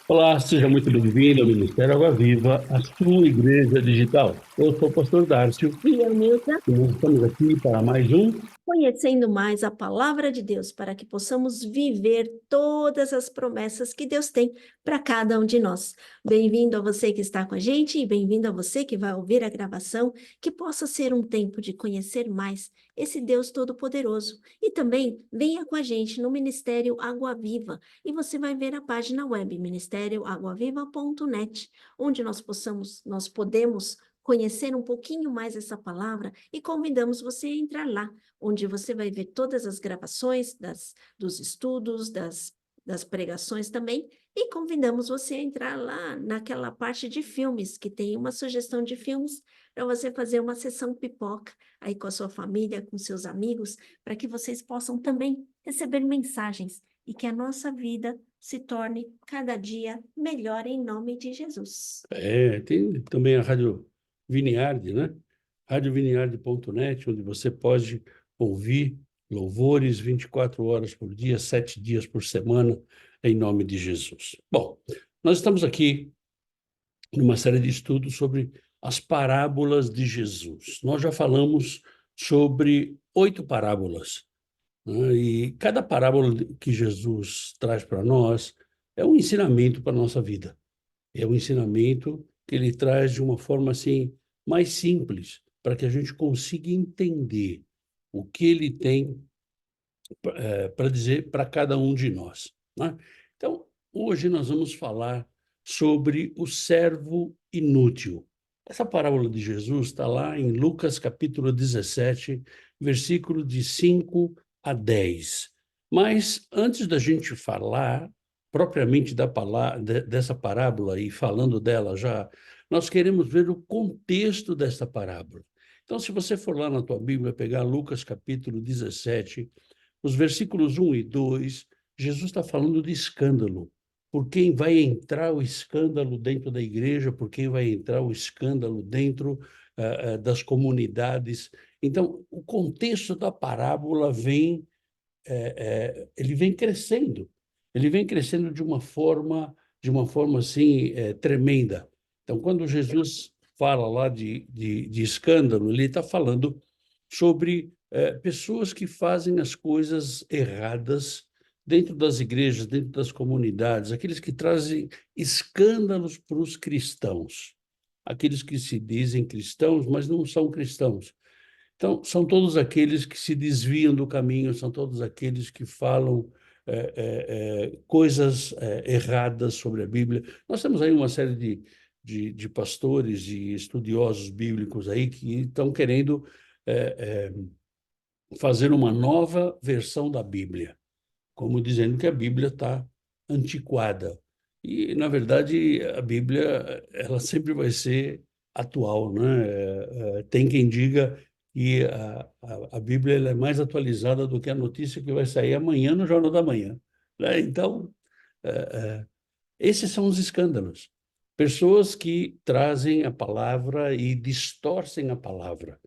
Olá, seja muito bem-vindo ao Ministério Água Viva, a sua igreja digital. Eu sou o pastor Dárcio E a Nilda, e nós estamos aqui para mais um. conhecendo mais a palavra de Deus, para que possamos viver todas as promessas que Deus tem para cada um de nós. Bem-vindo a você que está com a gente e bem-vindo a você que vai ouvir a gravação, que possa ser um tempo de conhecer mais esse Deus Todo-Poderoso. E também venha com a gente no Ministério Água Viva e você vai ver a página web ministérioaguaviva.net, onde nós podemos conhecer um pouquinho mais essa palavra e convidamos você a entrar lá, onde você vai ver todas as gravações dos estudos, das pregações também, e convidamos você a entrar lá naquela parte de filmes, que tem uma sugestão de filmes para você fazer uma sessão pipoca aí com a sua família, com seus amigos, para que vocês possam também receber mensagens e que a nossa vida se torne cada dia melhor em nome de Jesus. Tem também a Rádio Viniarde, né? Radioviniarde.net, onde você pode ouvir louvores 24 horas por dia, 7 dias por semana, em nome de Jesus. Bom, nós estamos aqui numa série de estudos sobre as parábolas de Jesus. Nós já falamos sobre 8 parábolas, né? E cada parábola que Jesus traz para nós é um ensinamento para a nossa vida. É um ensinamento que ele traz de uma forma assim mais simples, para que a gente consiga entender o que ele tem para dizer para cada um de nós, né? Então, hoje nós vamos falar sobre o servo inútil. Essa parábola de Jesus está lá em Lucas capítulo 17, versículo de 5 a 10. Mas antes da gente falar propriamente dessa parábola e falando dela já, nós queremos ver o contexto dessa parábola. Então, se você for lá na tua Bíblia, pegar Lucas capítulo 17, os versículos 1 e 2, Jesus está falando de escândalo. Por quem vai entrar o escândalo dentro da igreja, por quem vai entrar o escândalo dentro das comunidades. Então, o contexto da parábola ele vem crescendo de uma forma assim tremenda. Então, quando Jesus fala lá de escândalo, ele está falando sobre pessoas que fazem as coisas erradas dentro das igrejas, dentro das comunidades, aqueles que trazem escândalos para os cristãos, aqueles que se dizem cristãos, mas não são cristãos. Então, são todos aqueles que se desviam do caminho, são todos aqueles que falam coisas erradas sobre a Bíblia. Nós temos aí uma série de pastores e estudiosos bíblicos aí que estão querendo fazer uma nova versão da Bíblia, como dizendo que a Bíblia está antiquada. E, na verdade, a Bíblia ela sempre vai ser atual, né? Tem quem diga que a Bíblia ela é mais atualizada do que a notícia que vai sair amanhã no Jornal da Manhã, né? Então, é, é, esses são os escândalos. Pessoas que trazem a palavra e distorcem a palavra.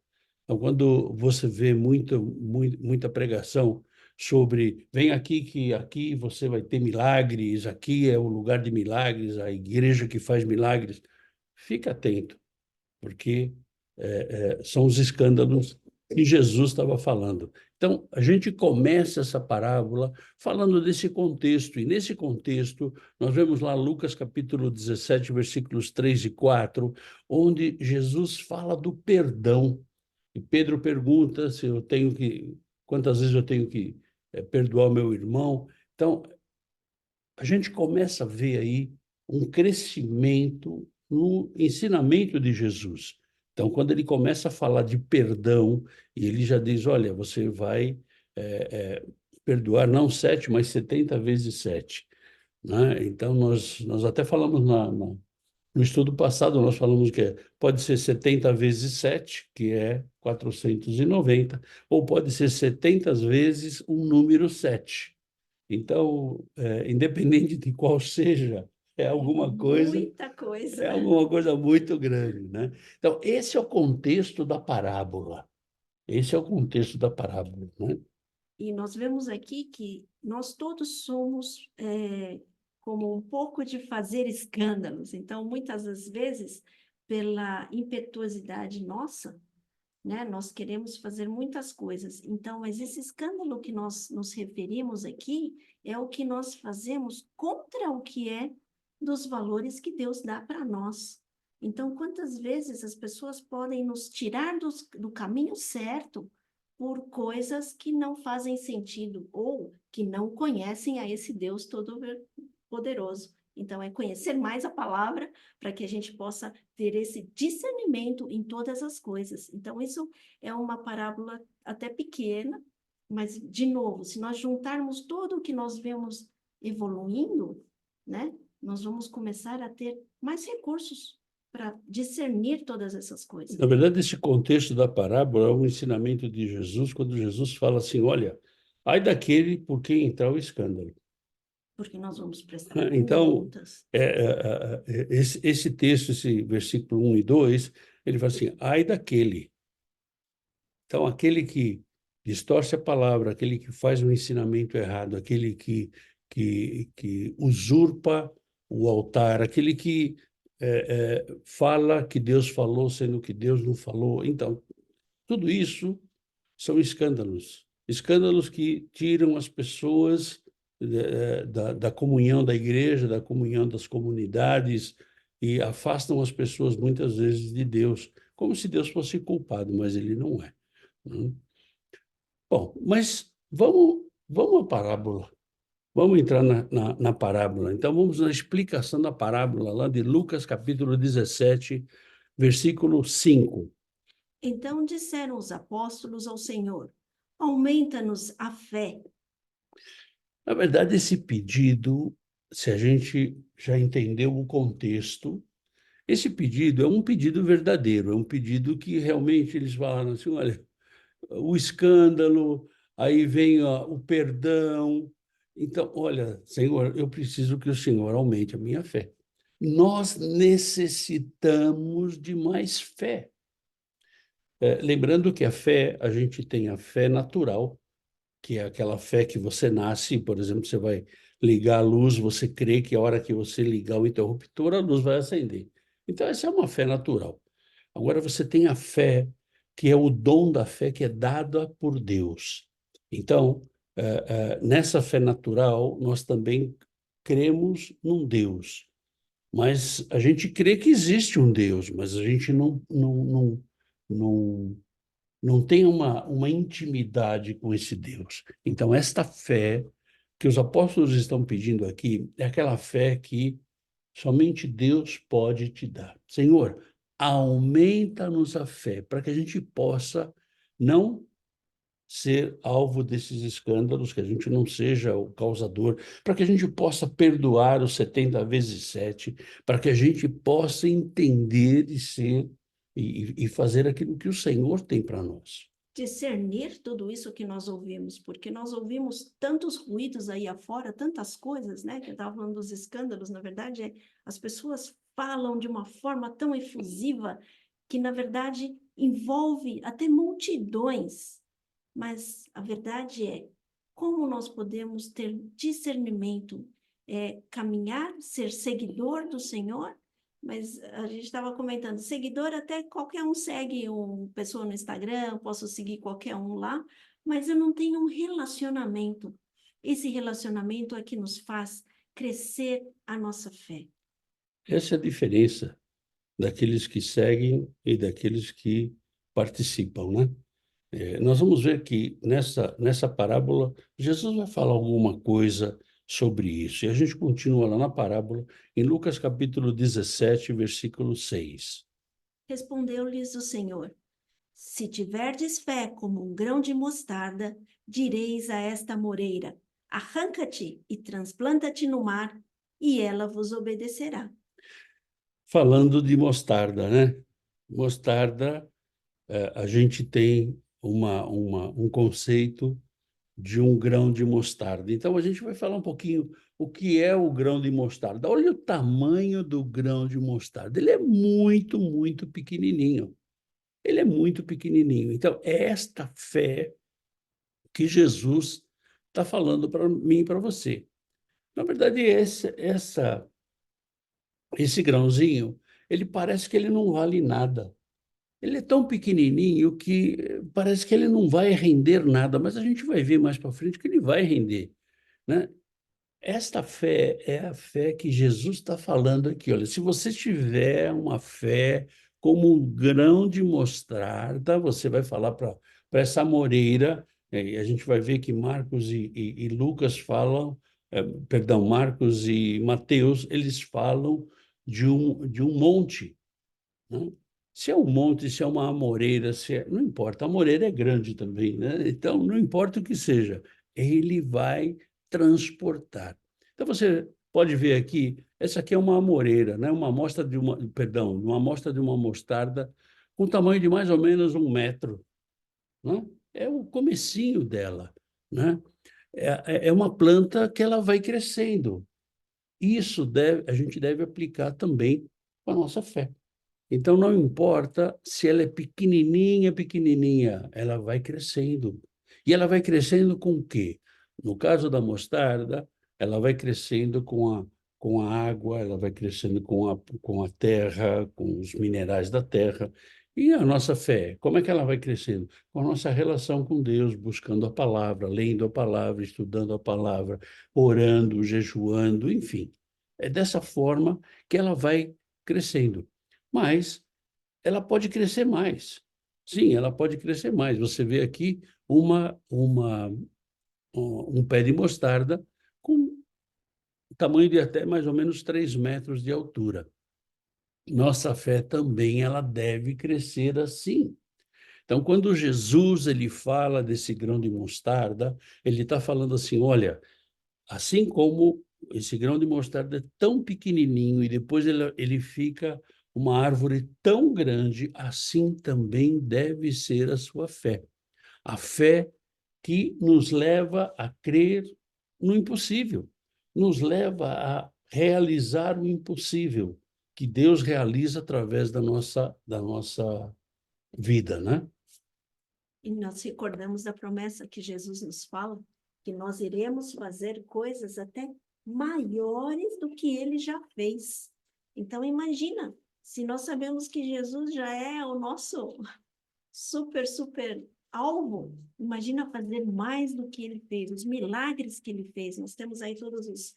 Então, quando você vê muita pregação sobre vem aqui que aqui você vai ter milagres, aqui é o lugar de milagres, a igreja que faz milagres, fica atento, porque são os escândalos que Jesus estava falando. Então, a gente começa essa parábola falando desse contexto, e nesse contexto, nós vemos lá Lucas capítulo 17, versículos 3 e 4, onde Jesus fala do perdão. E Pedro pergunta se eu tenho que, quantas vezes eu tenho que perdoar o meu irmão. Então, a gente começa a ver aí um crescimento no ensinamento de Jesus. Então, quando ele começa a falar de perdão, e ele já diz, olha, você vai perdoar não 7, mas 70 vezes 7. Né? Então, nós até falamos no estudo passado, nós falamos que pode ser 70 vezes 7, que é 490, ou pode ser 70 vezes um número 7. Então, independente de qual seja, é alguma coisa, Muita coisa. é alguma coisa muito grande, né? Então, esse é o contexto da parábola. Esse é o contexto da parábola, né? E nós vemos aqui que nós todos somos como um pouco de fazer escândalos. Então, muitas das vezes, pela impetuosidade nossa, né, nós queremos fazer muitas coisas. Então, mas esse escândalo que nós nos referimos aqui é o que nós fazemos contra o que é dos valores que Deus dá para nós. Então, quantas vezes as pessoas podem nos tirar do caminho certo por coisas que não fazem sentido ou que não conhecem a esse Deus todo-poderoso. Então, é conhecer mais a palavra para que a gente possa ter esse discernimento em todas as coisas. Então, isso é uma parábola até pequena, mas, de novo, se nós juntarmos tudo o que nós vemos evoluindo, né, nós vamos começar a ter mais recursos para discernir todas essas coisas. Na verdade, esse contexto da parábola é um ensinamento de Jesus, quando Jesus fala assim, olha, ai daquele por quem entrar o escândalo. Porque nós vamos prestar Então, contas. esse texto, esse versículo 1 e 2, ele fala assim, ai daquele. Então, aquele que distorce a palavra, aquele que faz um ensinamento errado, aquele que usurpa o altar, aquele que fala que Deus falou, sendo que Deus não falou. Então, tudo isso são escândalos. Escândalos que tiram as pessoas da comunhão da igreja, da comunhão das comunidades e afastam as pessoas muitas vezes de Deus, como se Deus fosse culpado, mas ele não é. Né? Bom, mas vamos à parábola. Vamos entrar na parábola. Então, vamos na explicação da parábola lá de Lucas, capítulo 17, versículo 5. Então disseram os apóstolos ao Senhor: aumenta-nos a fé. Na verdade, esse pedido, se a gente já entendeu o contexto, esse pedido é um pedido verdadeiro, é um pedido que realmente eles falaram assim, olha, o escândalo, aí vem o perdão. Então, olha, Senhor, eu preciso que o Senhor aumente a minha fé. Nós necessitamos de mais fé. Lembrando que a fé, a gente tem a fé natural, que é aquela fé que você nasce, por exemplo, você vai ligar a luz, você crê que a hora que você ligar o interruptor, a luz vai acender. Então, essa é uma fé natural. Agora, você tem a fé, que é o dom da fé que é dada por Deus. Então, nessa fé natural, nós também cremos num Deus. Mas a gente crê que existe um Deus, mas a gente não, não tem uma intimidade com esse Deus. Então, esta fé que os apóstolos estão pedindo aqui é aquela fé que somente Deus pode te dar. Senhor, aumenta-nos a fé para que a gente possa não ser alvo desses escândalos, que a gente não seja o causador, para que a gente possa perdoar os 70 vezes 7, para que a gente possa entender e ser e fazer aquilo que o Senhor tem para nós. Discernir tudo isso que nós ouvimos, porque nós ouvimos tantos ruídos aí afora, tantas coisas, né? Que eu estava falando dos escândalos, na verdade, as pessoas falam de uma forma tão efusiva que, na verdade, envolve até multidões. Mas a verdade é como nós podemos ter discernimento, caminhar, ser seguidor do Senhor. Mas a gente estava comentando, seguidor até qualquer um segue uma pessoa no Instagram, posso seguir qualquer um lá, mas eu não tenho um relacionamento. Esse relacionamento é que nos faz crescer a nossa fé. Essa é a diferença daqueles que seguem e daqueles que participam, né? Nós vamos ver que nessa parábola, Jesus vai falar alguma coisa sobre isso. E a gente continua lá na parábola, em Lucas capítulo 17, versículo 6. Respondeu-lhes o Senhor: se tiverdes fé como um grão de mostarda, direis a esta moreira: arranca-te e transplanta-te no mar, e ela vos obedecerá. Falando de mostarda, né? Mostarda, a gente tem um conceito de um grão de mostarda. Então, a gente vai falar um pouquinho o que é o grão de mostarda. Olha o tamanho do grão de mostarda. Ele é muito, muito pequenininho. Ele é muito pequenininho. Então, é esta fé que Jesus está falando para mim e para você. Na verdade, esse grãozinho, ele parece que ele não vale nada. Ele é tão pequenininho que parece que ele não vai render nada, mas a gente vai ver mais para frente que ele vai render, né? Esta fé é a fé que Jesus está falando aqui. Olha, se você tiver uma fé como um grão de mostarda, você vai falar para essa moreira, e a gente vai ver que Marcos e Lucas falam, perdão, Marcos e Mateus, eles falam de um monte, né? Se é um monte, se é uma amoreira, não importa, a amoreira é grande também, né? Então, não importa o que seja, ele vai transportar. Então, você pode ver aqui, essa aqui é uma amoreira, né? Uma amostra de uma, perdão, uma amostra de uma mostarda com tamanho de mais ou menos 1 metro, né? É o comecinho dela, né? É uma planta que ela vai crescendo. A gente deve aplicar também com a nossa fé. Então, não importa se ela é pequenininha, pequenininha, ela vai crescendo. E ela vai crescendo com o quê? No caso da mostarda, ela vai crescendo com a água, ela vai crescendo com a terra, com os minerais da terra. E a nossa fé, como é que ela vai crescendo? Com a nossa relação com Deus, buscando a palavra, lendo a palavra, estudando a palavra, orando, jejuando, enfim. É dessa forma que ela vai crescendo. Mas ela pode crescer mais. Sim, ela pode crescer mais. Você vê aqui um pé de mostarda com tamanho de até mais ou menos 3 metros de altura. Nossa fé também ela deve crescer assim. Então, quando Jesus ele fala desse grão de mostarda, ele está falando assim, olha, assim como esse grão de mostarda é tão pequenininho e depois ele fica uma árvore tão grande, assim também deve ser a sua fé. A fé que nos leva a crer no impossível, nos leva a realizar o impossível, que Deus realiza através da nossa vida, né? E nós recordamos da promessa que Jesus nos fala, que nós iremos fazer coisas até maiores do que ele já fez. Então, imagina, se nós sabemos que Jesus já é o nosso super alvo, imagina fazer mais do que ele fez, os milagres que ele fez. Nós temos aí todos os,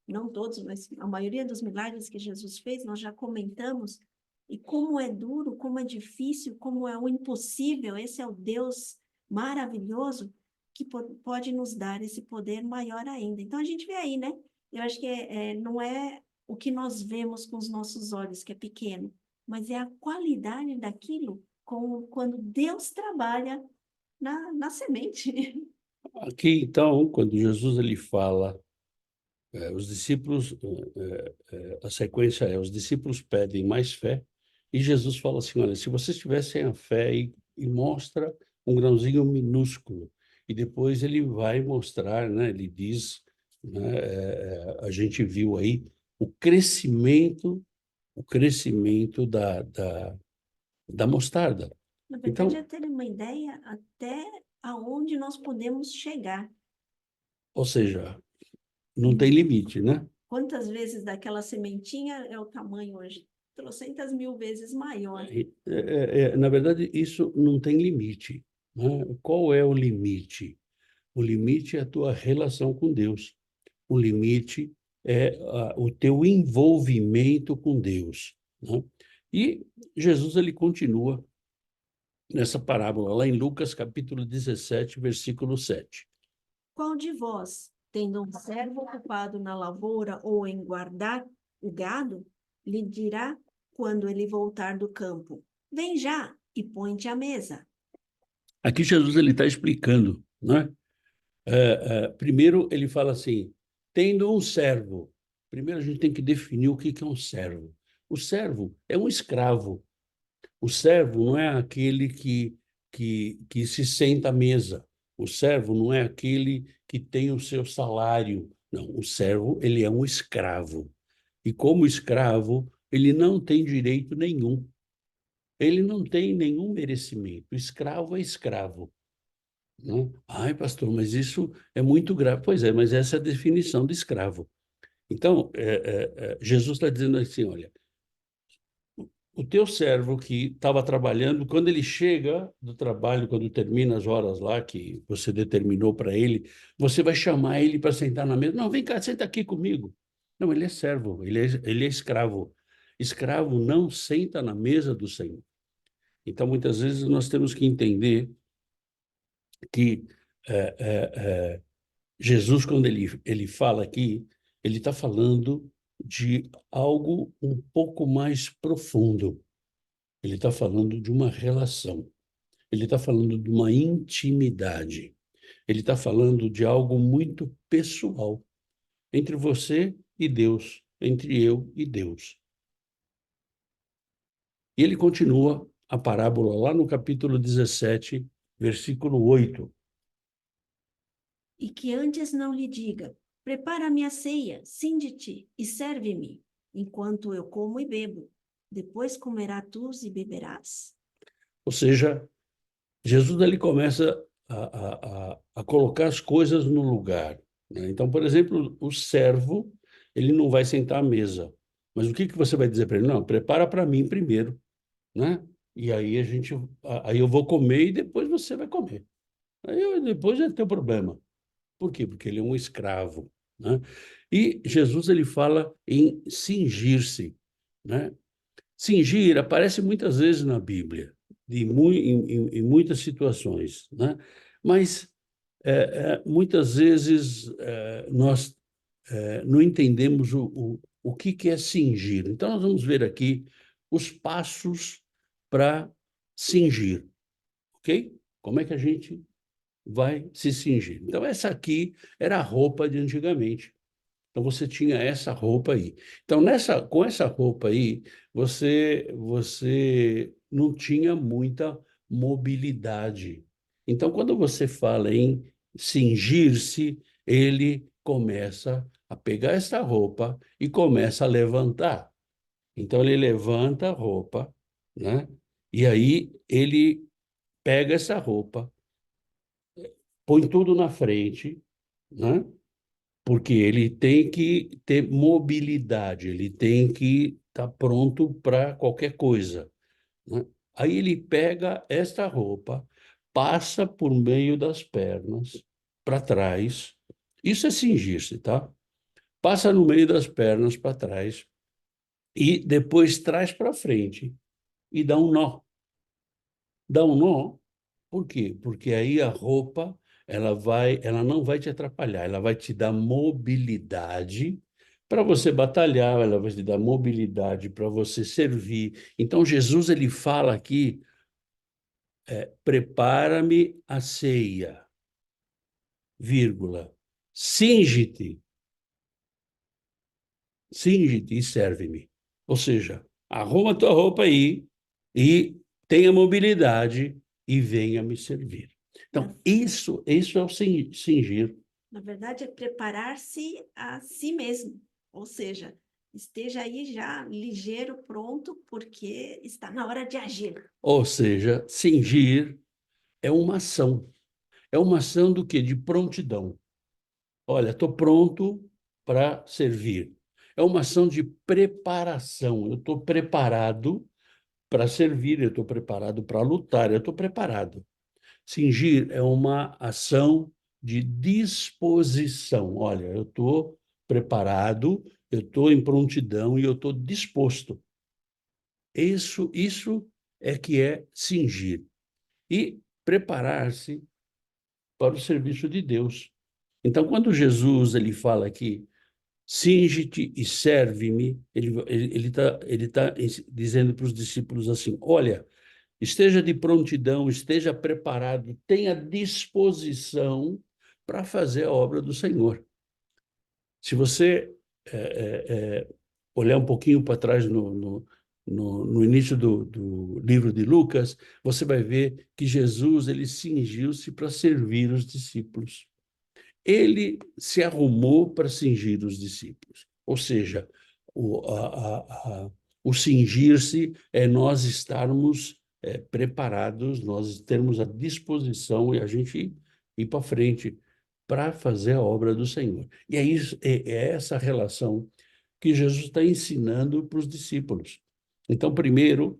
não todos, mas a maioria dos milagres que Jesus fez, nós já comentamos. E como é duro, como é difícil, como é o impossível, esse é o Deus maravilhoso que pode nos dar esse poder maior ainda. Então a gente vê aí, né? Eu acho que não é o que nós vemos com os nossos olhos, que é pequeno, mas é a qualidade daquilo quando Deus trabalha na semente. Aqui, então, quando Jesus ele fala, os discípulos, a sequência é, os discípulos pedem mais fé, e Jesus fala assim, olha, se vocês tivessem a fé e mostra um grãozinho minúsculo, e depois ele vai mostrar, né, ele diz, né, a gente viu aí o crescimento da mostarda. Na verdade, é Então, ter uma ideia até aonde nós podemos chegar. ou seja, não tem Hum, limite, né? Quantas vezes daquela sementinha é o tamanho hoje? Trocentas mil vezes maior. Na verdade, isso não tem limite, né? Qual é o limite? O limite é a tua relação com Deus. O limite é o teu envolvimento com Deus, né? E Jesus ele continua nessa parábola lá em Lucas capítulo 17, versículo 7. Qual de vós, tendo um servo ocupado na lavoura ou em guardar o gado, lhe dirá quando ele voltar do campo: Vem já e põe-te à mesa. Aqui Jesus ele está explicando, né? Primeiro ele fala assim, tendo um servo. Primeiro a gente tem que definir o que é um servo. O servo é um escravo. O servo não é aquele que se senta à mesa. O servo não é aquele que tem o seu salário. Não, o servo ele é um escravo. E como escravo, ele não tem direito nenhum. Ele não tem nenhum merecimento. Escravo é escravo, né? Ai, pastor, mas isso é muito grave. Pois é, mas essa é a definição de escravo. Então, Jesus está dizendo assim, olha, o teu servo que estava trabalhando, quando ele chega do trabalho, quando termina as horas lá que você determinou para ele, você vai chamar ele para sentar na mesa. Não, vem cá, senta aqui comigo. Não, ele é servo, ele é escravo. Escravo não senta na mesa do Senhor. Então, muitas vezes, nós temos que entender que Jesus, quando ele fala aqui, ele está falando de algo um pouco mais profundo. Ele está falando de uma relação. Ele está falando de uma intimidade. Ele está falando de algo muito pessoal entre você e Deus, entre eu e Deus. E ele continua a parábola lá no capítulo 17, versículo 8. E que antes não lhe diga: prepara-me a ceia, cinde-te e serve-me, enquanto eu como e bebo. Depois comerás tu e beberás. Ou seja, Jesus ele começa a colocar as coisas no lugar, né? Então, por exemplo, o servo, ele não vai sentar à mesa. Mas o que que você vai dizer para ele? Não, prepara para mim primeiro, né? E aí aí eu vou comer e depois você vai comer. Depois é teu problema. Por quê? Porque ele é um escravo, né? E Jesus ele fala em cingir-se, né? Cingir aparece muitas vezes na Bíblia, em muitas situações, né? Mas muitas vezes nós não entendemos o que é cingir. Então, nós vamos ver aqui os passos para cingir, ok? Como é que a gente vai se cingir? Então, essa aqui era a roupa de antigamente. Então você tinha essa roupa aí. Então com essa roupa aí, você não tinha muita mobilidade. Então quando você fala em cingir-se, ele começa a pegar essa roupa e começa a levantar. Então ele levanta a roupa, né? E aí ele pega essa roupa, põe tudo na frente, né? Porque ele tem que ter mobilidade, ele tem que estar pronto para qualquer coisa, né? Aí ele pega esta roupa, passa por meio das pernas para trás. Isso é cingir-se, tá? Passa no meio das pernas para trás e depois traz para frente e dá um nó. Dá um nó. Por quê? Porque aí a roupa ela não vai te atrapalhar, ela vai te dar mobilidade para você batalhar, ela vai te dar mobilidade para você servir. Então Jesus ele fala aqui, prepara-me a ceia, vírgula, cinge-te, cinge-te e serve-me. Ou seja, arruma tua roupa aí e tenha mobilidade e venha me servir. Então, isso é o cingir. Na verdade, é preparar-se a si mesmo. Ou seja, esteja aí já ligeiro, pronto, porque está na hora de agir. Ou seja, cingir é uma ação. É uma ação do quê? De prontidão. Olha, estou pronto para servir. É uma ação de preparação. Eu estou preparado para servir, eu estou preparado para lutar, eu estou preparado. Cingir é uma ação de disposição. Olha, eu estou preparado, eu estou em prontidão e eu estou disposto. Isso é que é cingir. E preparar-se para o serviço de Deus. Então, quando Jesus ele fala aqui, cinge-te e serve-me, ele tá dizendo para os discípulos assim, olha, esteja de prontidão, esteja preparado, tenha disposição para fazer a obra do Senhor. Se você olhar um pouquinho para trás no início do livro de Lucas, você vai ver que Jesus ele cingiu-se para servir os discípulos. Ele se arrumou para cingir os discípulos. Ou seja, o cingir-se é nós estarmos preparados, nós termos a disposição e a gente ir para frente. para fazer a obra do Senhor. E é isso, é essa relação que Jesus está ensinando para os discípulos. Então, primeiro,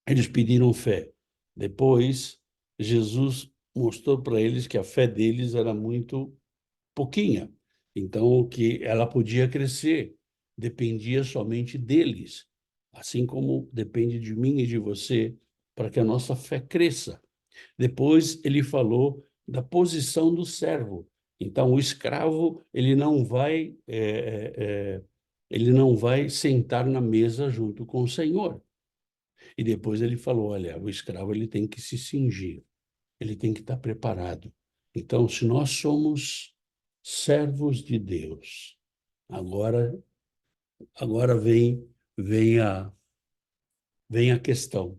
eles pediram fé. Depois, Jesus mostrou para eles que a fé deles era muito pouquinha. Então, que ela podia crescer, dependia somente deles, assim como depende de mim e de você, para que a nossa fé cresça. Depois, ele falou da posição do servo. Então, o escravo, ele não vai sentar na mesa junto com o Senhor. E depois ele falou, olha, o escravo ele tem que se cingir, ele tem que estar preparado. Então, se nós somos servos de Deus, agora, agora vem a questão.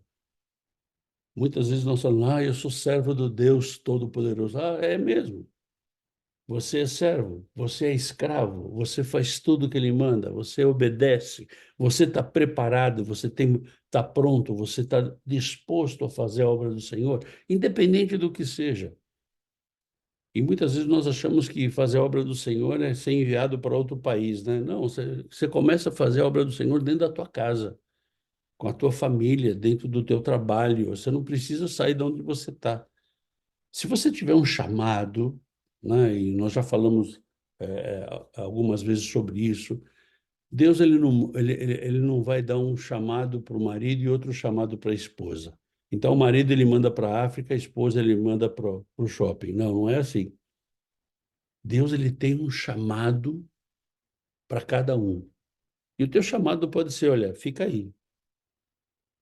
Muitas vezes nós falamos, eu sou servo do Deus Todo-Poderoso. Ah, é mesmo. Você é servo, você é escravo, você faz tudo o que ele manda, você obedece, você está preparado, você está pronto, você está disposto a fazer a obra do Senhor, independente do que seja. E muitas vezes nós achamos que fazer a obra do Senhor é ser enviado para outro país, né? Não, você começa a fazer a obra do Senhor dentro da tua casa, com a tua família, dentro do teu trabalho. Você não precisa sair de onde você está. Se você tiver um chamado, né, e nós já falamos algumas vezes sobre isso, Deus ele não vai dar um chamado para o marido e outro chamado para a esposa. Então, o marido ele manda para a África, a esposa ele manda para o shopping. Não, não é assim. Deus ele tem um chamado para cada um. E o teu chamado pode ser, olha, fica aí.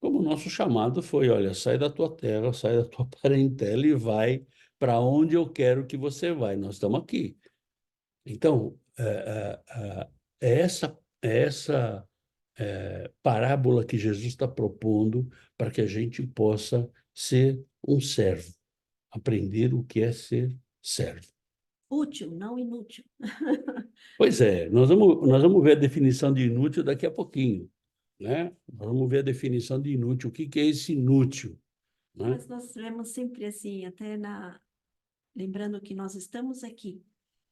Como o nosso chamado foi, olha, sai da tua terra, sai da tua parentela e vai para onde eu quero que você vai. Nós estamos aqui. Então, é essa parábola que Jesus está propondo para que a gente possa ser um servo, aprender o que é ser servo. Útil, não inútil. Pois é, nós vamos ver a definição de inútil daqui a pouquinho, né? Nós vamos ver a definição de inútil. O que que é esse inútil, né? Mas nós vemos sempre assim, lembrando que nós estamos aqui,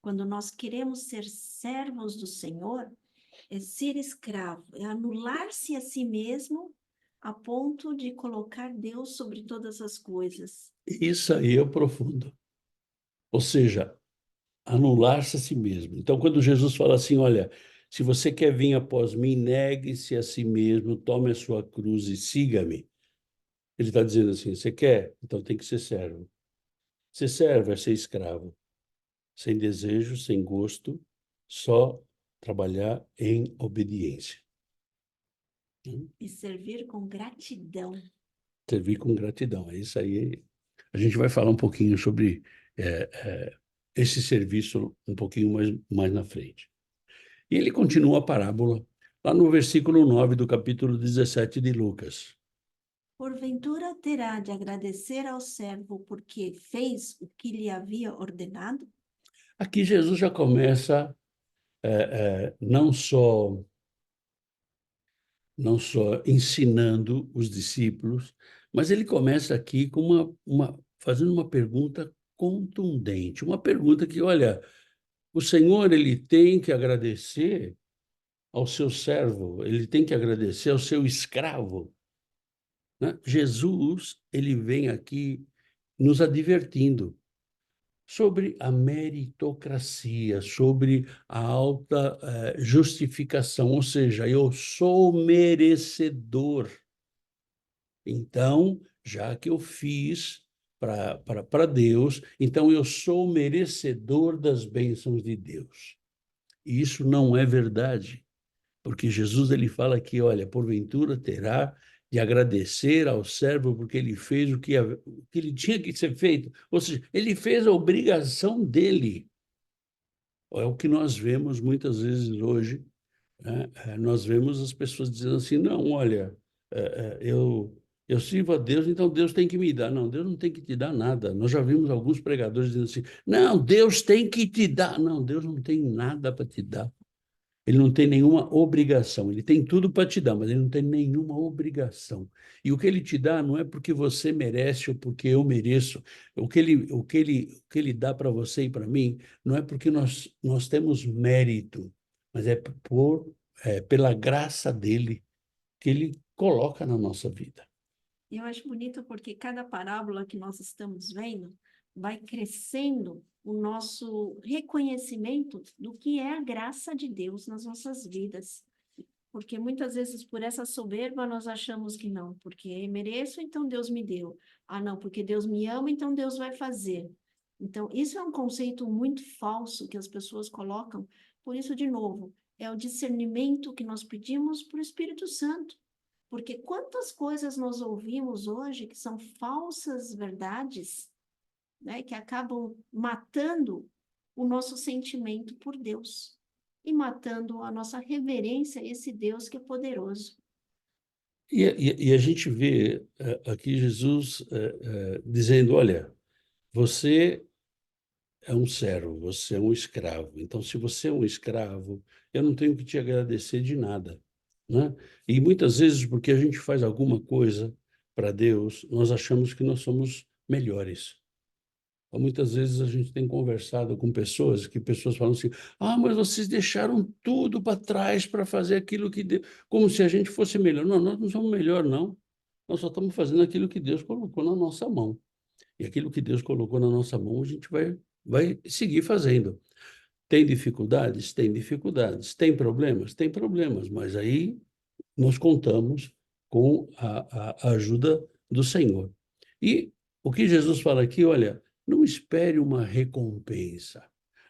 quando nós queremos ser servos do Senhor, é ser escravo, é anular-se a si mesmo a ponto de colocar Deus sobre todas as coisas. Isso aí é o profundo. Ou seja, anular-se a si mesmo. Então, quando Jesus fala assim, olha, se você quer vir após mim, negue-se a si mesmo, tome a sua cruz e siga-me. Ele está dizendo assim, você quer? Então tem que ser servo. Ser servo é ser escravo, sem desejo, sem gosto, só trabalhar em obediência. E servir com gratidão. Servir com gratidão. É isso aí. A gente vai falar um pouquinho sobre esse serviço um pouquinho mais na frente. E ele continua a parábola lá no versículo 9 do capítulo 17 de Lucas. Porventura terá de agradecer ao servo porque fez o que lhe havia ordenado? Aqui Jesus já começa não só ensinando os discípulos, mas ele começa aqui com fazendo uma pergunta contundente, uma pergunta que, olha, o Senhor ele tem que agradecer ao seu servo, ele tem que agradecer ao seu escravo, né? Jesus ele vem aqui nos advertindo sobre a meritocracia, sobre a alta justificação, ou seja, eu sou merecedor. Então, já que eu fiz para Deus, então eu sou merecedor das bênçãos de Deus. E isso não é verdade, porque Jesus ele fala aqui, olha, porventura terá de agradecer ao servo porque ele fez o que ele tinha que ser feito, ou seja, ele fez a obrigação dele. É o que nós vemos muitas vezes hoje, né? Nós vemos as pessoas dizendo assim, não, olha, eu sirvo a Deus, então Deus tem que me dar. Não, Deus não tem que te dar nada. Nós já vimos alguns pregadores dizendo assim, não, Deus tem que te dar. Não, Deus não tem nada para te dar. Ele não tem nenhuma obrigação. Ele tem tudo para te dar, mas ele não tem nenhuma obrigação. E o que ele te dá não é porque você merece ou porque eu mereço. O que ele dá para você e para mim não é porque nós temos mérito, mas é pela graça dele que ele coloca na nossa vida. Eu acho bonito porque cada parábola que nós estamos vendo vai crescendo o nosso reconhecimento do que é a graça de Deus nas nossas vidas. Porque muitas vezes, por essa soberba, nós achamos que não, porque mereço, então Deus me deu. Ah, não, porque Deus me ama, então Deus vai fazer. Então, isso é um conceito muito falso que as pessoas colocam. Por isso, de novo, é o discernimento que nós pedimos para o Espírito Santo. Porque quantas coisas nós ouvimos hoje que são falsas verdades, né, que acabam matando o nosso sentimento por Deus e matando a nossa reverência a esse Deus que é poderoso. E a gente vê aqui Jesus dizendo: olha, você é um servo, você é um escravo. Então, se você é um escravo, eu não tenho que te agradecer de nada, né? E muitas vezes, porque a gente faz alguma coisa para Deus, nós achamos que nós somos melhores. Ou muitas vezes a gente tem conversado com pessoas que pessoas falam assim: ah, mas vocês deixaram tudo para trás para fazer aquilo que Deus, como se a gente fosse melhor. Não, nós não somos melhor, não. Nós só estamos fazendo aquilo que Deus colocou na nossa mão. E aquilo que Deus colocou na nossa mão, a gente vai seguir fazendo. Tem dificuldades? Tem dificuldades. Tem problemas? Tem problemas. Mas aí nós contamos com a ajuda do Senhor. E o que Jesus fala aqui, olha, não espere uma recompensa,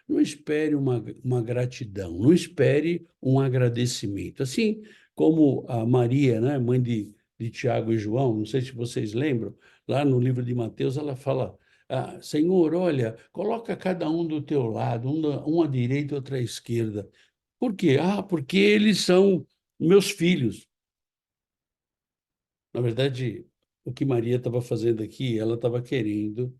não espere uma gratidão, não espere um agradecimento. Assim como a Maria, né, mãe de Tiago e João, não sei se vocês lembram, lá no livro de Mateus, ela fala: ah, Senhor, olha, coloca cada um do teu lado, um à direita e outro à esquerda. Por quê? Ah, porque eles são meus filhos. Na verdade, o que Maria estava fazendo aqui, ela estava querendo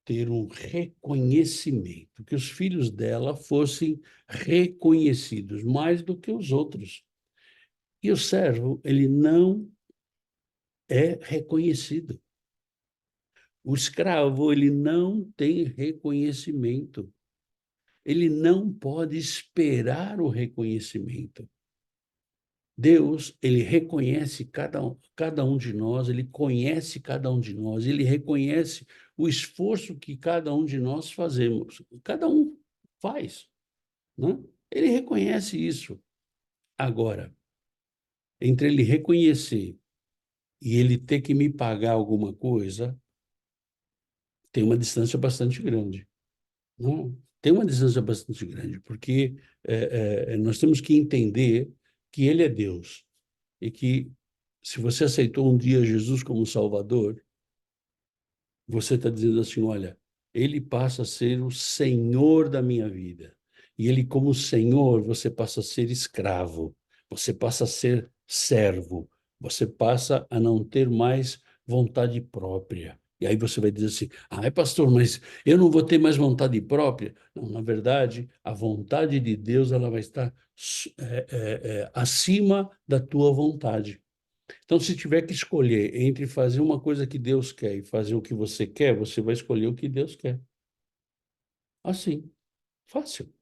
ter um reconhecimento, que os filhos dela fossem reconhecidos mais do que os outros. E o servo, ele não é reconhecido. O escravo, ele não tem reconhecimento. Ele não pode esperar o reconhecimento. Deus, ele reconhece cada um de nós, ele conhece cada um de nós, ele reconhece o esforço que cada um de nós fazemos. Cada um faz, né? Ele reconhece isso. Agora, entre ele reconhecer e ele ter que me pagar alguma coisa, tem uma distância bastante grande, né? Tem uma distância bastante grande, porque nós temos que entender que ele é Deus e que se você aceitou um dia Jesus como Salvador, você está dizendo assim: olha, ele passa a ser o Senhor da minha vida. E ele, como Senhor, você passa a ser escravo, você passa a ser servo, você passa a não ter mais vontade própria. E aí você vai dizer assim: ah, pastor, mas eu não vou ter mais vontade própria. Não, na verdade, a vontade de Deus ela vai estar acima da tua vontade. Então, se tiver que escolher entre fazer uma coisa que Deus quer e fazer o que você quer, você vai escolher o que Deus quer. Assim, fácil.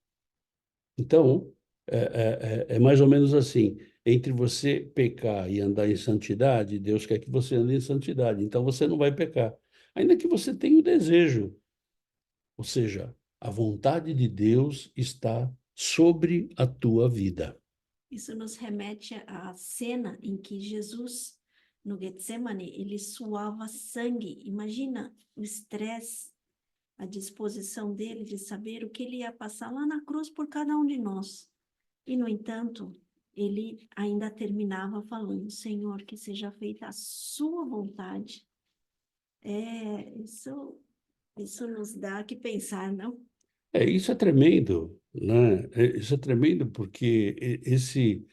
Então, é mais ou menos assim. Entre você pecar e andar em santidade, Deus quer que você ande em santidade. Então, você não vai pecar. Ainda que você tenha o desejo. Ou seja, a vontade de Deus está sobre a tua vida. Isso nos remete à cena em que Jesus, no Getsemane, ele suava sangue. Imagina o estresse, a disposição dele de saber o que ele ia passar lá na cruz por cada um de nós. E, no entanto, ele ainda terminava falando: Senhor, que seja feita a sua vontade. Isso nos dá que pensar, não? Isso é tremendo, né? Isso é tremendo porque esse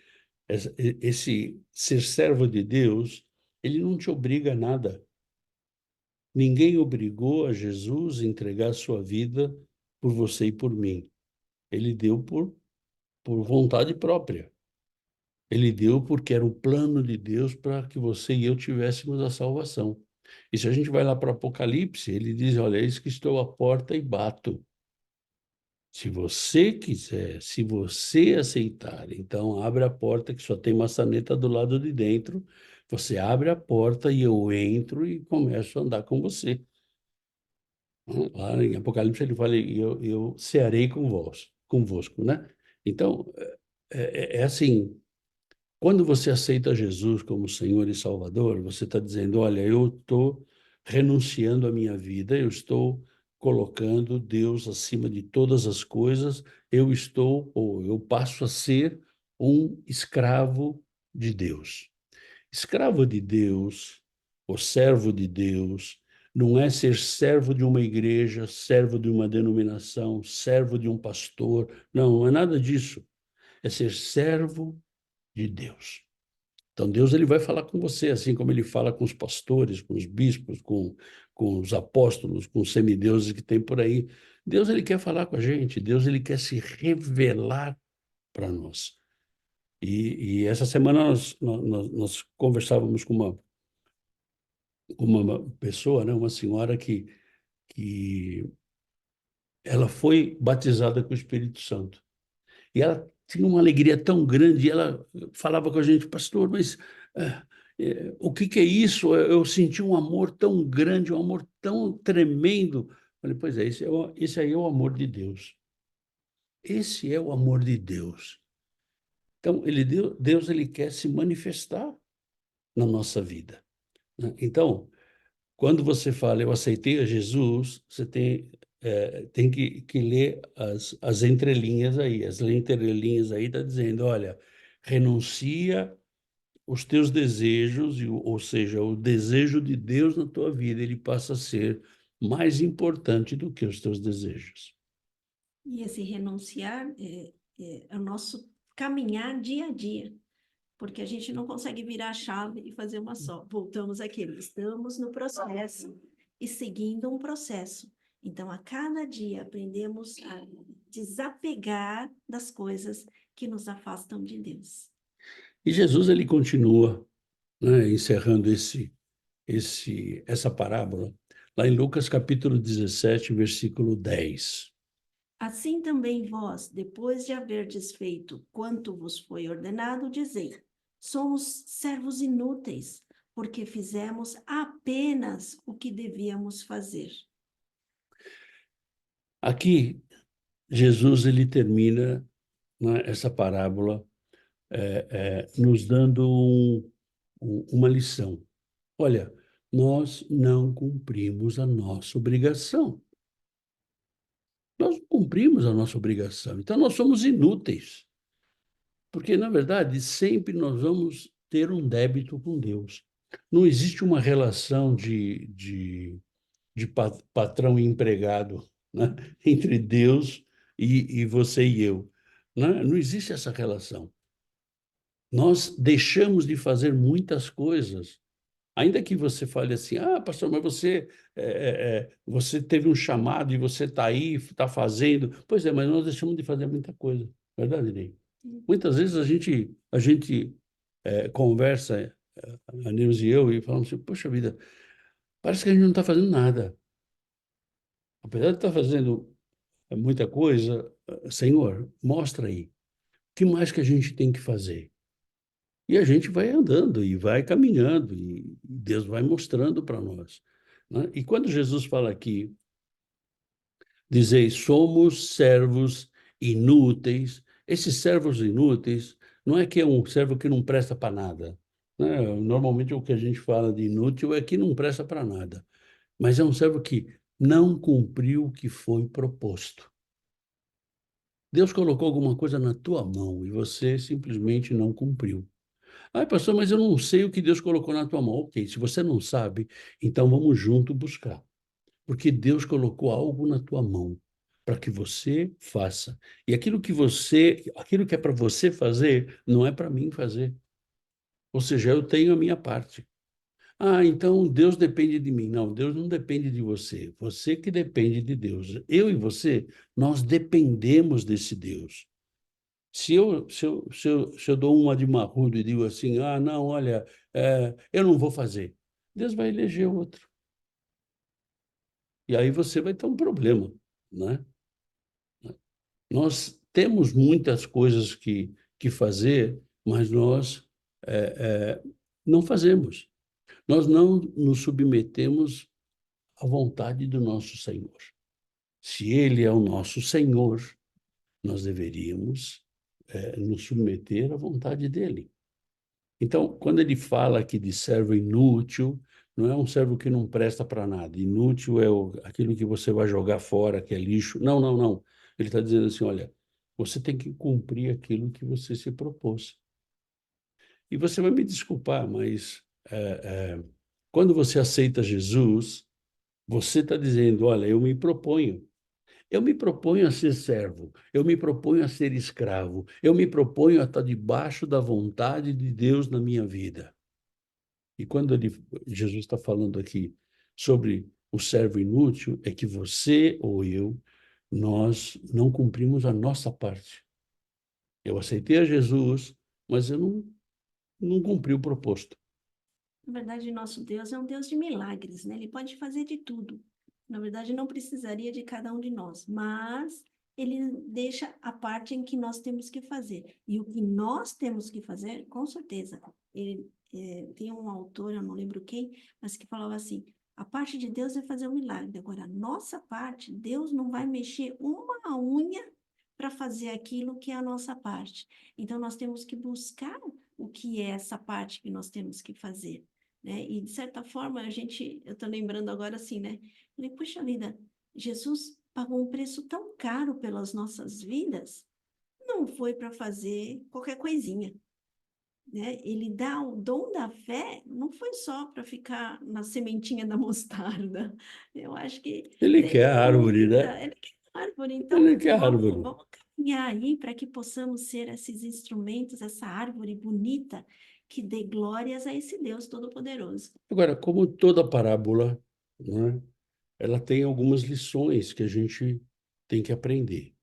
ser servo de Deus, ele não te obriga a nada. Ninguém obrigou a Jesus a entregar a sua vida por você e por mim. Ele deu por vontade própria. Ele deu porque era o plano de Deus para que você e eu tivéssemos a salvação. E se a gente vai lá para o Apocalipse, ele diz, olha, eis que estou à porta e bato. Se você quiser, se você aceitar, então abre a porta que só tem maçaneta do lado de dentro. Você abre a porta e eu entro e começo a andar com você. Lá em Apocalipse ele fala, eu cearei convosco, né? Então, é assim, quando você aceita Jesus como Senhor e Salvador, você está dizendo, olha, eu estou renunciando à minha vida, eu estou colocando Deus acima de todas as coisas, eu estou, ou eu passo a ser um escravo de Deus. Escravo de Deus, ou servo de Deus, não é ser servo de uma igreja, servo de uma denominação, servo de um pastor, não é nada disso. É ser servo de Deus. Então, Deus ele vai falar com você, assim como ele fala com os pastores, com os bispos, com os apóstolos, com os semideuses que tem por aí. Deus ele quer falar com a gente, Deus ele quer se revelar para nós. E essa semana nós conversávamos com uma pessoa, né, uma senhora que ela foi batizada com o Espírito Santo. E ela tinha uma alegria tão grande, e ela falava com a gente, pastor, mas o que que é isso? Eu senti um amor tão grande, um amor tão tremendo. Falei, pois é, esse aí é o amor de Deus. Esse é o amor de Deus. Então, Deus ele quer se manifestar na nossa vida, né? Então, quando você fala, eu aceitei a Jesus, você tem que ler as entrelinhas aí. As entrelinhas aí está dizendo, olha, renuncia os teus desejos, ou seja, o desejo de Deus na tua vida, ele passa a ser mais importante do que os teus desejos. E esse renunciar é o nosso caminhar dia a dia, porque a gente não consegue virar a chave e fazer uma só. Voltamos àquilo, estamos no processo e seguindo um processo. Então, a cada dia aprendemos a desapegar das coisas que nos afastam de Deus. E Jesus ele continua, né, encerrando essa parábola, lá em Lucas capítulo 17, versículo 10. Assim também vós, depois de haverdes feito quanto vos foi ordenado, dizei: somos servos inúteis, porque fizemos apenas o que devíamos fazer. Aqui, Jesus ele termina, né, essa parábola nos dando uma lição. Olha, nós não cumprimos a nossa obrigação. Nós não cumprimos a nossa obrigação. Então, nós somos inúteis. Porque, na verdade, sempre nós vamos ter um débito com Deus. Não existe uma relação de patrão e empregado, né, entre Deus e você e eu. Né? Não existe essa relação. Nós deixamos de fazer muitas coisas. Ainda que você fale assim, ah, pastor, mas você teve um chamado e você está aí, está fazendo. Pois é, mas nós deixamos de fazer muita coisa. Verdade, Ney? Muitas vezes a gente conversa, a Neuza e eu, e falamos assim, poxa vida, parece que a gente não está fazendo nada. Apesar de estar fazendo muita coisa, Senhor, mostra aí. O que mais que a gente tem que fazer? E a gente vai andando e vai caminhando, e Deus vai mostrando para nós, né? E quando Jesus fala aqui, dizei, somos servos inúteis, esses servos inúteis não é que é um servo que não presta para nada, né? Normalmente o que a gente fala de inútil é que não presta para nada, mas é um servo que não cumpriu o que foi proposto. Deus colocou alguma coisa na tua mão e você simplesmente não cumpriu. Ah, pastor, mas eu não sei o que Deus colocou na tua mão. Ok, se você não sabe, então vamos junto buscar. Porque Deus colocou algo na tua mão para que você faça. E aquilo que é para você fazer, não é para mim fazer. Ou seja, eu tenho a minha parte. Ah, então Deus depende de mim. Não, Deus não depende de você. Você que depende de Deus. Eu e você, nós dependemos desse Deus. Se eu dou uma de marrudo e digo assim, ah, não, olha, eu não vou fazer, Deus vai eleger outro. E aí você vai ter um problema, né? Nós temos muitas coisas que fazer, mas nós não fazemos. Nós não nos submetemos à vontade do nosso Senhor. Se Ele é o nosso Senhor, nós deveríamos nos submeter à vontade dEle. Então, quando ele fala aqui de servo inútil, não é um servo que não presta para nada. Inútil é aquilo que você vai jogar fora, que é lixo. Não, não, não. Ele está dizendo assim, olha, você tem que cumprir aquilo que você se propôs. E você vai me desculpar, mas quando você aceita Jesus, você está dizendo, olha, eu me proponho a ser servo, eu me proponho a ser escravo, eu me proponho a estar debaixo da vontade de Deus na minha vida. E quando Jesus está falando aqui sobre o servo inútil, é que você ou eu, nós não cumprimos a nossa parte. Eu aceitei a Jesus, mas eu não cumpri o proposto. Na verdade, nosso Deus é um Deus de milagres, né? Ele pode fazer de tudo. Na verdade, não precisaria de cada um de nós, mas ele deixa a parte em que nós temos que fazer. E o que nós temos que fazer, com certeza. Tem um autor, eu não lembro quem, mas que falava assim: a parte de Deus é fazer um milagre. Agora, a nossa parte, Deus não vai mexer uma unha para fazer aquilo que é a nossa parte. Então, nós temos que buscar o que é essa parte que nós temos que fazer. Né? E, de certa forma, eu estou lembrando agora assim, né? Falei, puxa vida, Jesus pagou um preço tão caro pelas nossas vidas, não foi para fazer qualquer coisinha, né? Ele dá o dom da fé, não foi só para ficar na sementinha da mostarda. Eu acho que Ele quer a árvore, né? ele quer árvore, Ele então quer a árvore. vamos caminhar aí para que possamos ser esses instrumentos, essa árvore bonita que dê glórias a esse Deus Todo-Poderoso. Agora, como toda parábola, né, ela tem algumas lições que a gente tem que aprender,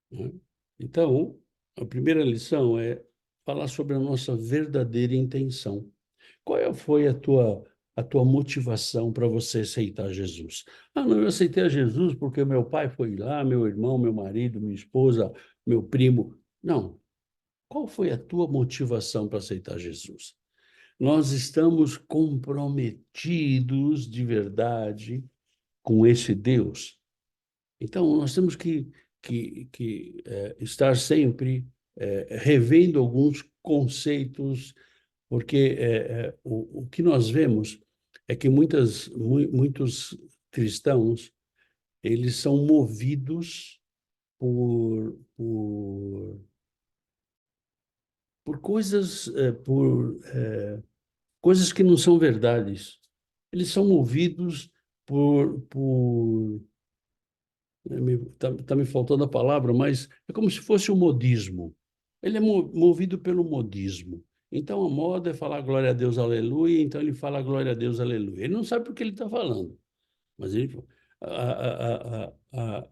né? Então, a primeira lição é falar sobre a nossa verdadeira intenção. Foi a tua motivação para você aceitar Jesus? Ah, não, eu aceitei a Jesus porque meu pai foi lá, meu irmão, meu marido, minha esposa, meu primo. Não. Qual foi a tua motivação para aceitar Jesus? Nós estamos comprometidos de verdade com esse Deus. Então, nós temos que estar sempre revendo alguns conceitos, porque o que nós vemos é que muitos cristãos, eles são movidos por coisas, coisas que não são verdades. Eles são movidos por tá me faltando a palavra, mas é como se fosse o modismo. Ele é movido pelo modismo. Então, a moda é falar glória a Deus, aleluia, então ele fala glória a Deus, aleluia. Ele não sabe o que ele está falando, mas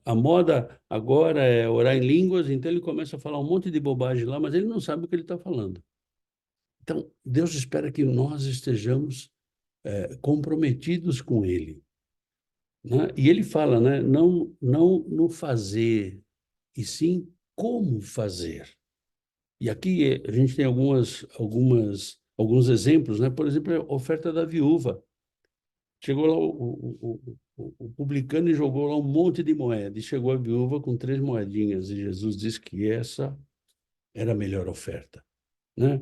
a moda agora é orar em línguas, então ele começa a falar um monte de bobagem lá, mas ele não sabe o que ele está falando. Então, Deus espera que nós estejamos comprometidos com Ele, né? E Ele fala, né? Não no fazer, e sim como fazer. E aqui a gente tem alguns exemplos, né? Por exemplo, a oferta da viúva. Chegou lá o publicano e jogou lá um monte de moeda, e chegou a viúva com 3 moedinhas, e Jesus disse que essa era a melhor oferta, né?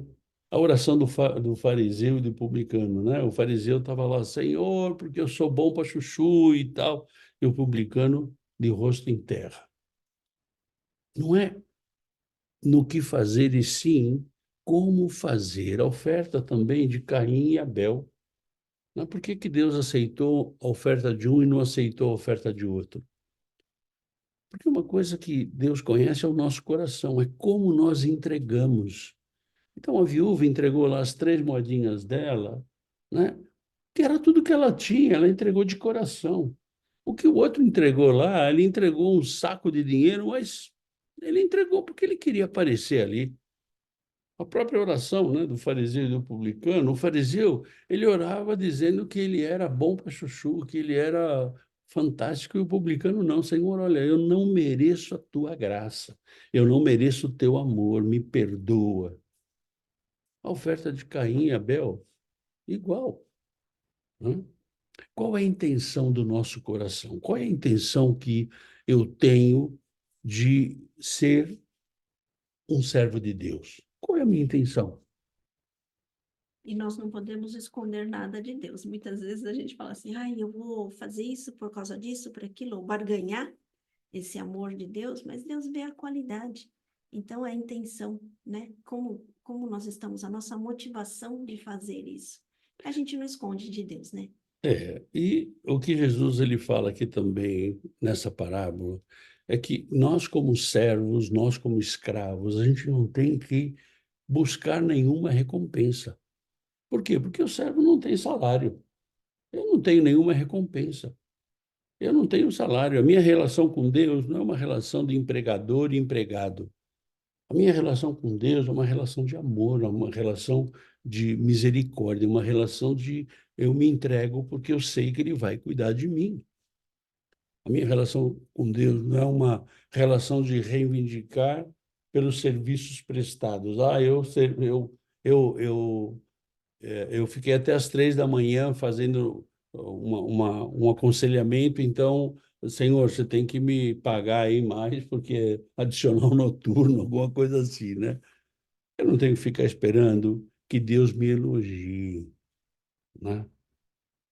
A oração do fariseu e do publicano, né? O fariseu estava lá, Senhor, porque eu sou bom para chuchu e tal, e o publicano de rosto em terra. Não é no que fazer, e sim como fazer. A oferta também de Caim e Abel. Não é por que Deus aceitou a oferta de um e não aceitou a oferta de outro? Porque uma coisa que Deus conhece é o nosso coração, é como nós entregamos. Então a viúva entregou lá as 3 moedinhas dela, né? Que era tudo que ela tinha, ela entregou de coração. O que o outro entregou lá, ele entregou um saco de dinheiro, mas Ele entregou porque ele queria aparecer ali. A própria oração, né, do fariseu e do publicano, o fariseu, ele orava dizendo que ele era bom para chuchu, que ele era fantástico, e o publicano não, Senhor, olha, eu não mereço a tua graça, eu não mereço o teu amor, me perdoa. A oferta de Caim e Abel, igual, né? Qual é a intenção do nosso coração? Qual é a intenção que eu tenho de ser um servo de Deus? Qual é a minha intenção? E nós não podemos esconder nada de Deus. Muitas vezes a gente fala assim, ai, eu vou fazer isso por causa disso, por aquilo, ou barganhar esse amor de Deus, mas Deus vê a qualidade. Então, é a intenção, né? Como nós estamos, a nossa motivação de fazer isso. A gente não esconde de Deus, né? E o que Jesus ele fala aqui também nessa parábola é que nós como servos, nós como escravos, a gente não tem que buscar nenhuma recompensa. Por quê? Porque o servo não tem salário. Eu não tenho nenhuma recompensa. Eu não tenho salário. A minha relação com Deus não é uma relação de empregador e empregado. A minha relação com Deus é uma relação de amor, é uma relação de misericórdia, uma relação de eu me entrego porque eu sei que Ele vai cuidar de mim. A minha relação com Deus não é uma relação de reivindicar pelos serviços prestados. Eu fiquei até às 3 da manhã fazendo um aconselhamento, então, Senhor, você tem que me pagar aí mais, porque é adicional noturno, alguma coisa assim, né? Eu não tenho que ficar esperando que Deus me elogie, né?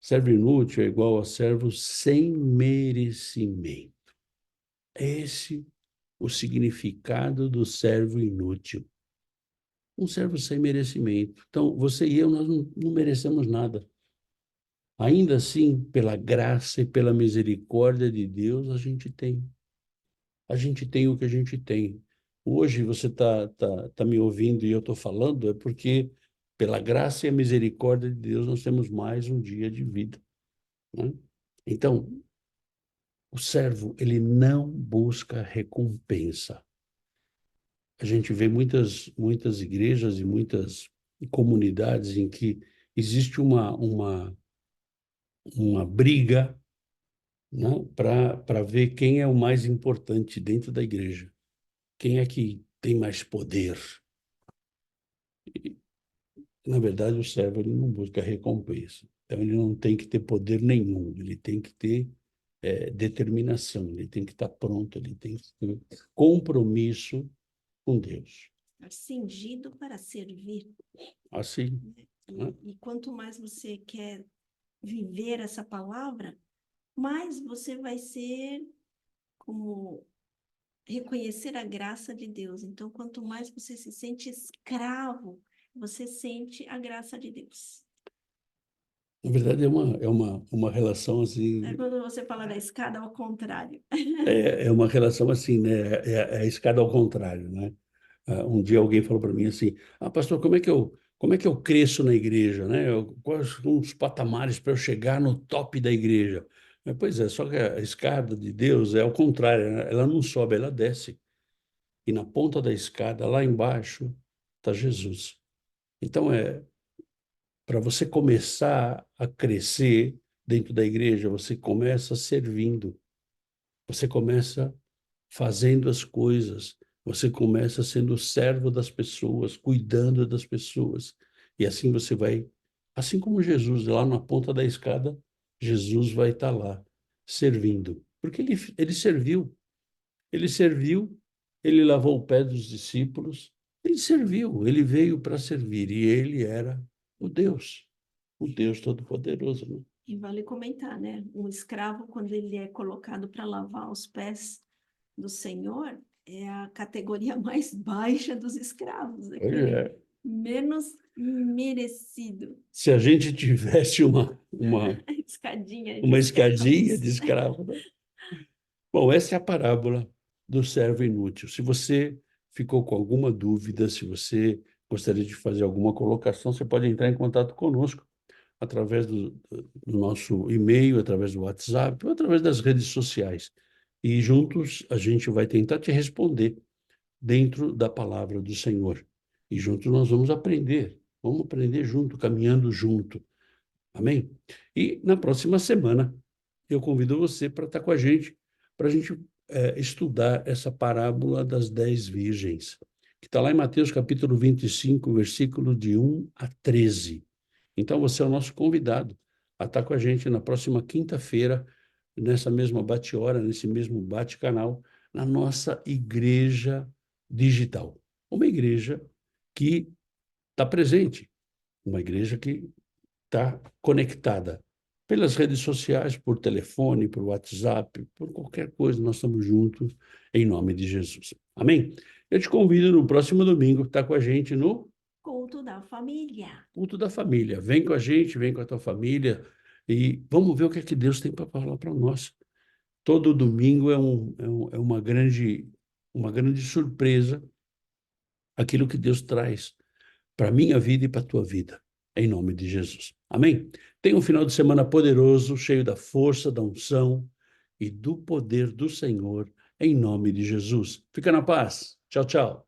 Servo inútil é igual a servo sem merecimento. Esse o significado do servo inútil. Um servo sem merecimento. Então, você e eu, nós não merecemos nada. Ainda assim, pela graça e pela misericórdia de Deus, a gente tem. A gente tem o que a gente tem. Hoje você tá me ouvindo e eu estou falando, é porque, pela graça e a misericórdia de Deus, nós temos mais um dia de vida, né? Então, o servo, ele não busca recompensa. A gente vê muitas igrejas e muitas comunidades em que existe uma briga, né, para ver quem é o mais importante dentro da igreja, quem é que tem mais poder. E, na verdade, o servo ele não busca recompensa. Então, ele não tem que ter poder nenhum, ele tem que ter determinação, ele tem que estar pronto, ele tem que ter compromisso com Deus. Cingido para servir, Assim, né? né? E quanto mais você quer viver essa palavra, mais você vai ser como reconhecer a graça de Deus. Então, quanto mais você se sente escravo, você sente a graça de Deus. Na verdade, é uma relação É assim, quando você fala da escada ao contrário. é uma relação assim, né? É a escada ao contrário, né? Um dia alguém falou para mim assim: pastor, como é que eu cresço na igreja, né? Quais são os patamares para eu chegar no top da igreja? Pois é, só que a escada de Deus é ao contrário, né? Ela não sobe, ela desce. E na ponta da escada, lá embaixo, está Jesus. Então, para você começar a crescer dentro da igreja, você começa servindo, você começa fazendo as coisas, você começa sendo servo das pessoas, cuidando das pessoas. E assim você vai, assim como Jesus, lá na ponta da escada, Jesus vai estar lá, servindo. Porque ele serviu, ele lavou o pé dos discípulos, ele serviu, ele veio para servir, e ele era o Deus Todo-Poderoso, né? E vale comentar, né? Um escravo, quando ele é colocado para lavar os pés do Senhor, é a categoria mais baixa dos escravos, Pois aquele é. menos merecido. Se a gente tivesse uma, Escadinha de uma escadinha escravos. de escravo, né? Bom, essa é a parábola do servo inútil. Se você ficou com alguma dúvida, se você gostaria de fazer alguma colocação, você pode entrar em contato conosco através do nosso e-mail, através do WhatsApp ou através das redes sociais. E juntos a gente vai tentar te responder dentro da palavra do Senhor. E juntos nós vamos aprender junto, caminhando junto. Amém? E na próxima semana, eu convido você para estar com a gente, para a gente estudar essa parábola das 10 virgens, que está lá em Mateus capítulo 25, versículo de 1 a 13. Então, você é o nosso convidado a estar com a gente na próxima quinta-feira, nessa mesma bate-hora, nesse mesmo bate-canal, na nossa igreja digital. Uma igreja que está presente, uma igreja que está conectada pelas redes sociais, por telefone, por WhatsApp, por qualquer coisa, nós estamos juntos em nome de Jesus. Amém? Eu te convido no próximo domingo a estar com a gente no Culto da família. Culto da Família. Vem com a gente, vem com a tua família e vamos ver o que é que Deus tem para falar para nós. Todo domingo é uma grande surpresa aquilo que Deus traz para a minha vida e para a tua vida, em nome de Jesus. Amém? Tenha um final de semana poderoso, cheio da força, da unção e do poder do Senhor, em nome de Jesus. Fica na paz. Tchau, tchau.